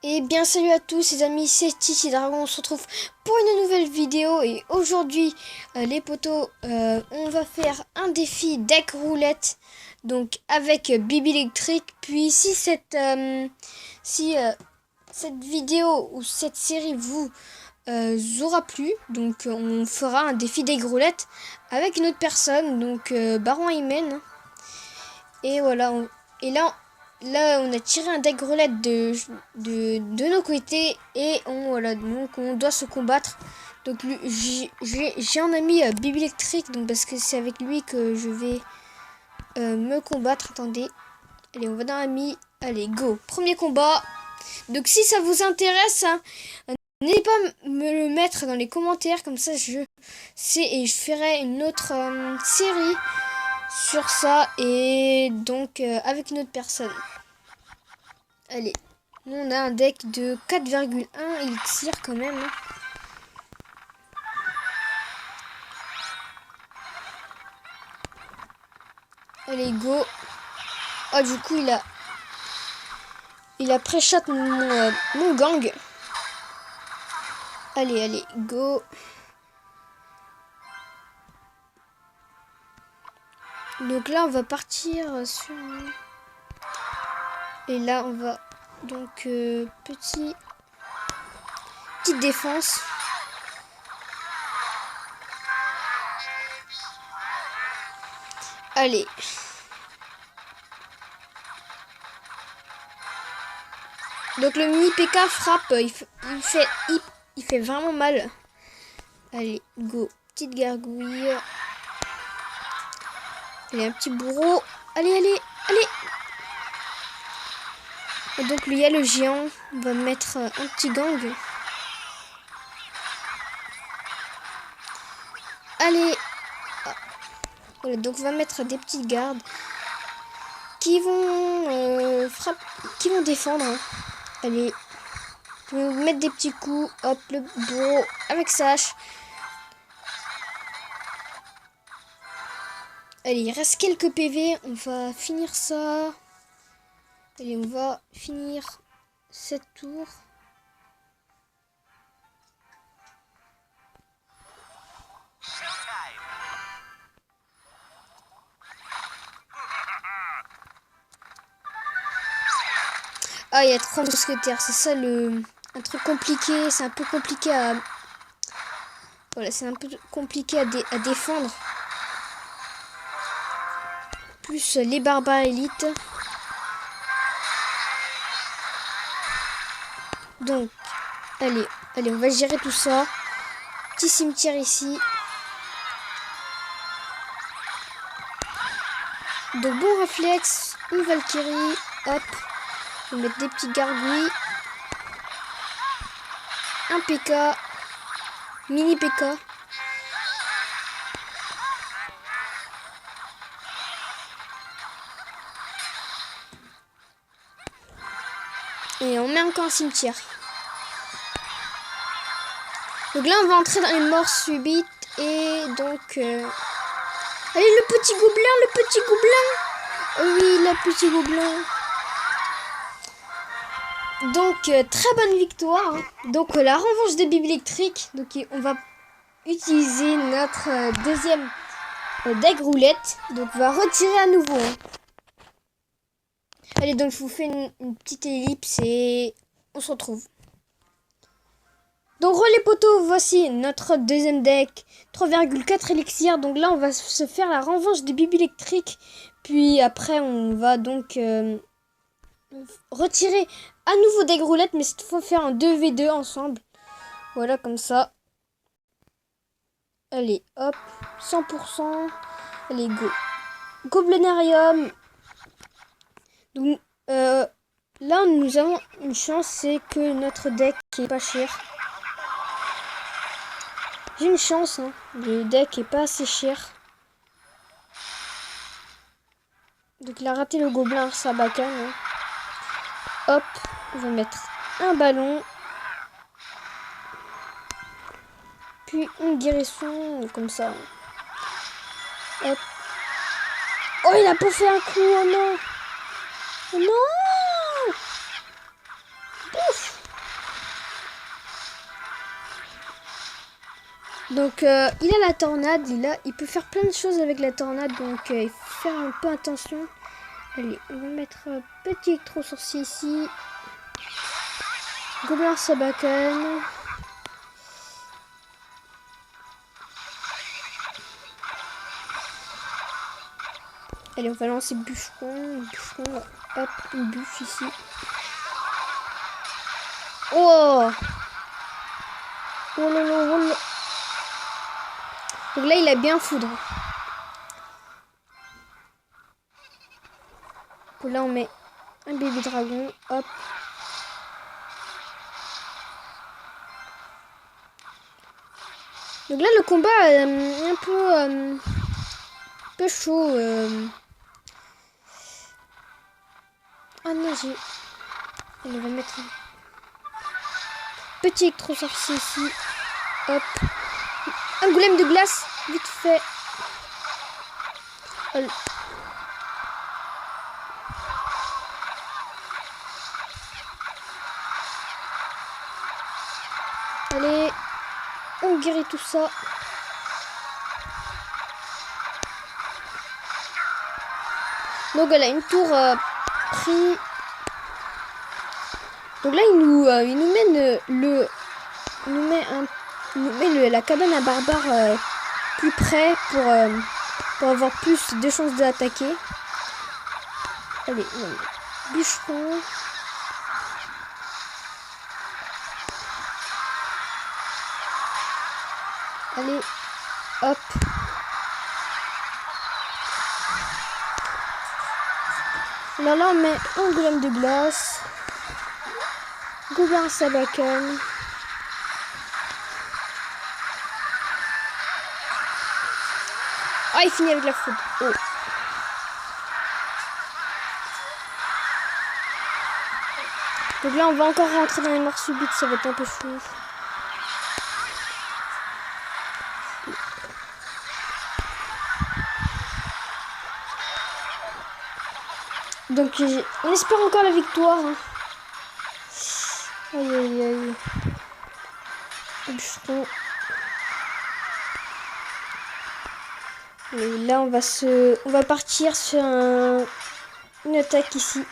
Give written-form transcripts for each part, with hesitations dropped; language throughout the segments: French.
Et bien salut à tous les amis, c'est Titi Dragon, on se retrouve pour une nouvelle vidéo et aujourd'hui les potos, on va faire un défi deck roulette donc avec Bibi électrique. Puis si cette vidéo ou cette série vous aura plu, donc on fera un défi deck roulette avec une autre personne, donc Baron Hymen. Et voilà, Là, on a tiré un deck roulette de nos côtés et donc on doit se combattre. Donc j'ai un ami Bibi électrique, donc parce que c'est avec lui que je vais me combattre. Attendez, allez, on va dans ami. Allez, go, premier combat. Donc si ça vous intéresse, hein, n'hésitez pas à me le mettre dans les commentaires, comme ça je sais et je ferai une autre série sur ça et donc avec une autre personne. Allez, nous on a un deck de 4,1 élixir quand même. Allez, go. Oh, du coup il a pré-shot mon gang. Allez, go. Donc là on va partir sur... Et là on va donc petite défense. Allez. Donc le mini PK frappe, il fait vraiment mal. Allez, go. Petite gargouille. Allez, un petit bourreau. Allez. Et donc lui, il y a le géant. On va mettre un petit gang. Allez. Voilà, donc on va mettre des petites gardes qui vont qui vont défendre. Hein. Allez. Je vais mettre des petits coups. Hop, le bourreau avec sa hache. Allez, il reste quelques PV. On va finir ça. Allez, on va finir cette tour. Ah, il y a 30 mousquetaires. C'est ça un truc compliqué. C'est un peu compliqué à... Voilà, c'est un peu compliqué à défendre. Plus les barbares élites. Donc, allez, on va gérer tout ça. Petit cimetière ici. De bons réflexes. Une Valkyrie. Hop. On va mettre des petits gargouilles. Un PK. Mini PK. Et on met encore un cimetière. Donc là, on va entrer dans les morts subites. Et donc... Allez, le petit gobelin. Oh oui, le petit gobelin. Donc, très bonne victoire. Hein. Donc, la revanche des Bibi électriques. Donc, on va utiliser notre deuxième deck roulette. Donc, on va retirer à nouveau. Hein. Allez, donc je vous fais une petite ellipse et on se retrouve. Donc les potos, voici notre deuxième deck, 3,4 élixir. Donc là, on va se faire la revanche des Bibi électriques. Puis après, on va donc retirer à nouveau des roulettes, mais cette fois faire un 2v2 ensemble. Voilà, comme ça. Allez, hop, 100%. Allez, go. Goblinarium. Donc là nous avons une chance, c'est que notre deck est pas cher. J'ai une chance, hein. Le deck est pas assez cher. Donc il a raté le gobelin Sarbacane. Hein. Hop, on va mettre un ballon. Puis une guérison comme ça. Hop. Oh, il a pas fait un coup, oh non. Oh non. Ouf. Donc il a la tornade, il peut faire plein de choses avec la tornade, donc il faut faire un peu attention. Allez, on va mettre petit électro-sorcier ici. Gobelin Sabacane. Allez, on va lancer bûcheron. Bûcheron, hop, une bûche ici. Oh! Oh là là, oh là. Donc là, il a bien foudre. Donc là, on met un bébé dragon. Hop. Donc là, le combat est un peu chaud. Ah non, j'ai... On va mettre un petit électro-sorcier ici. Hop. Un golem de glace, vite fait. Allez, on guérit tout ça. Donc voilà, une tour pris. Donc là, il nous mène la cabane à barbares plus près pour avoir plus de chances d'attaquer. Allez, bûcheron. Allez, hop. Là, on met un golem de glace. Gobelin Sabacane. Ah, il finit avec la foudre. Oh. Donc là, on va encore rentrer dans les morts subites. Ça va être un peu fou. Donc, on espère encore la victoire. Hein. Aïe, aïe, aïe. Bûcheron. Et là, on va partir sur une attaque ici.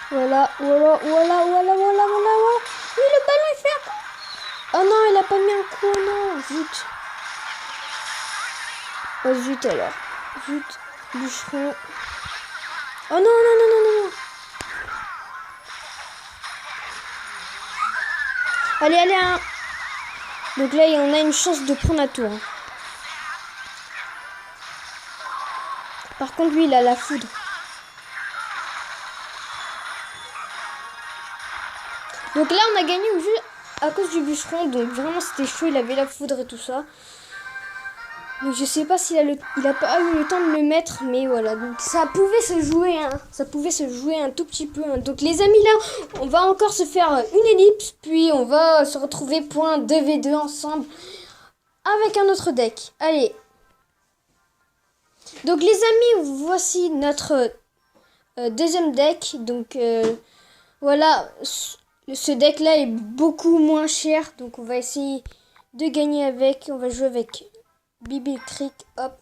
Voilà, voilà, voilà, voilà, voilà, voilà. Oui, le ballon est fait. Oh non, il a pas mis un coup, non. Zut. Oh zut alors. Zut. Bûcheron. Oh non, non, non, non, non, non. Allez, allez, hein. Donc là, on a une chance de prendre la tour. Par contre, lui, il a la foudre. Donc là, on a gagné au jeu à cause du bûcheron. Donc vraiment, c'était chaud. Il avait la foudre et tout ça. Donc je sais pas s'il a pas eu le temps de le mettre. Mais voilà. Donc ça pouvait se jouer. Hein. Ça pouvait se jouer un tout petit peu. Hein. Donc les amis, là, on va encore se faire une ellipse. Puis on va se retrouver pour un 2v2 ensemble. Avec un autre deck. Allez. Donc les amis, voici notre deuxième deck. Donc voilà. Ce deck là est beaucoup moins cher, donc on va essayer de gagner avec. On va jouer avec Bibi Creek, hop.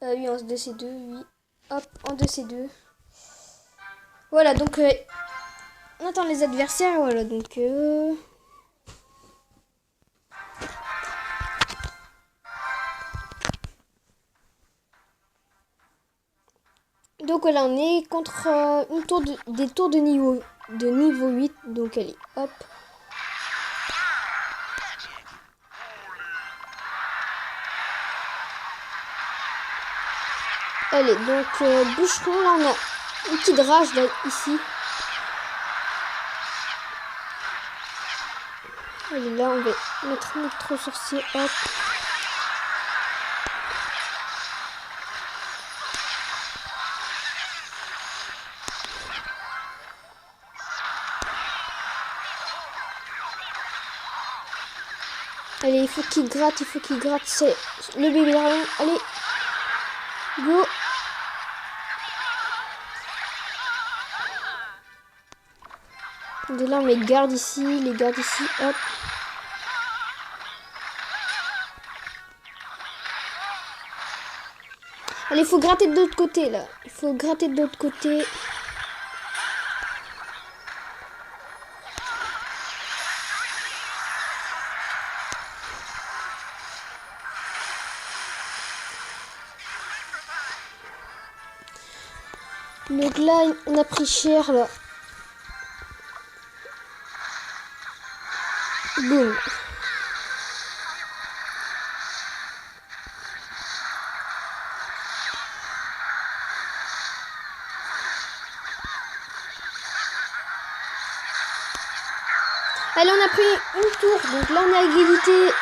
Oui, en 2C2, oui. Hop, en 2C2. Voilà, donc on attend les adversaires, voilà, donc... Donc voilà, on est contre des tours de niveau 8. Donc allez, hop. Allez, donc bûcheron, là on a une petite rage là, ici. Allez, là on va mettre un électro-sorcier, hop. Allez, il faut qu'il gratte, c'est le bébé dragon. Allez, go. De là, on met garde ici, les gardes ici, hop. Allez, il faut gratter de l'autre côté, là. Il faut gratter de l'autre côté. Donc là, on a pris cher, là. Boum. Allez, on a pris une tour. Donc là, on est à égalité.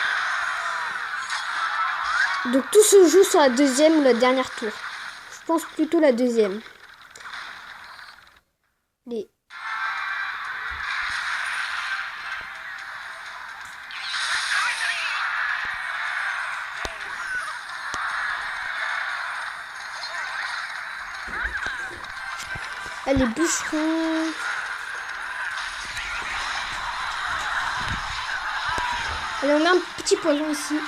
Donc tout se joue sur la deuxième ou la dernière tour. Je pense plutôt la deuxième. Les... Allez, bûcherons. Allez, on met un petit poison ici.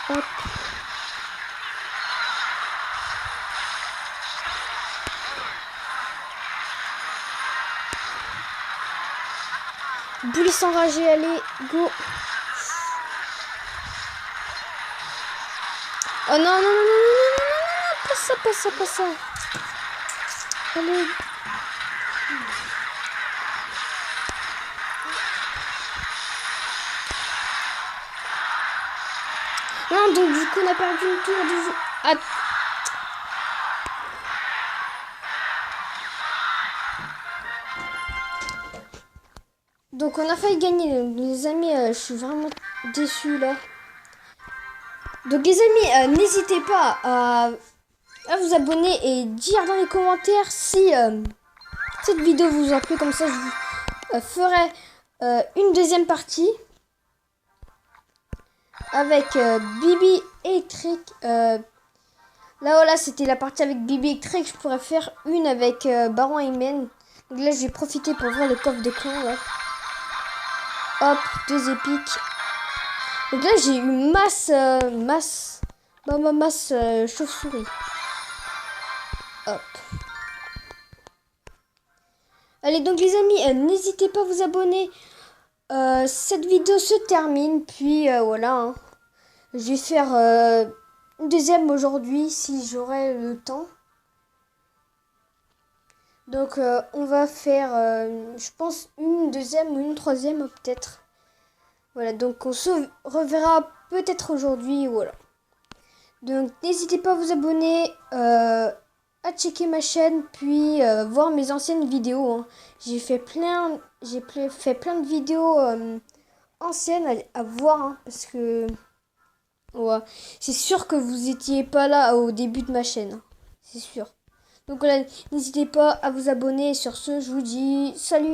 Hop. Boulet s'enrager, allez, go. Oh non, non, non, non, non, non, non, pas ça, pas ça, pas ça. Allez. Non, donc du coup, on a perdu une tour de jeu. Ah. Donc on a failli gagner, les amis, je suis vraiment déçue là. Donc les amis, n'hésitez pas à vous abonner et dire dans les commentaires si cette vidéo vous a plu. Comme ça, je vous ferai une deuxième partie avec Bibi électrique. Là voilà, c'était la partie avec Bibi électrique. Je pourrais faire une avec Baron Hymen. Donc là, j'ai profité pour voir le coffre de clan là. Hop, 2 épiques. Donc là, j'ai eu masse chauve-souris. Hop. Allez, donc les amis, n'hésitez pas à vous abonner. Cette vidéo se termine. Puis voilà. Hein. Je vais faire une deuxième aujourd'hui si j'aurai le temps. Donc on va faire, je pense, une deuxième ou une troisième peut-être. Voilà, donc on se reverra peut-être aujourd'hui, voilà. Donc n'hésitez pas à vous abonner, à checker ma chaîne, puis voir mes anciennes vidéos. Hein. J'ai fait plein de vidéos anciennes à voir, hein, parce que ouais, c'est sûr que vous étiez pas là au début de ma chaîne, hein, c'est sûr. Donc voilà, n'hésitez pas à vous abonner. Sur ce, je vous dis salut.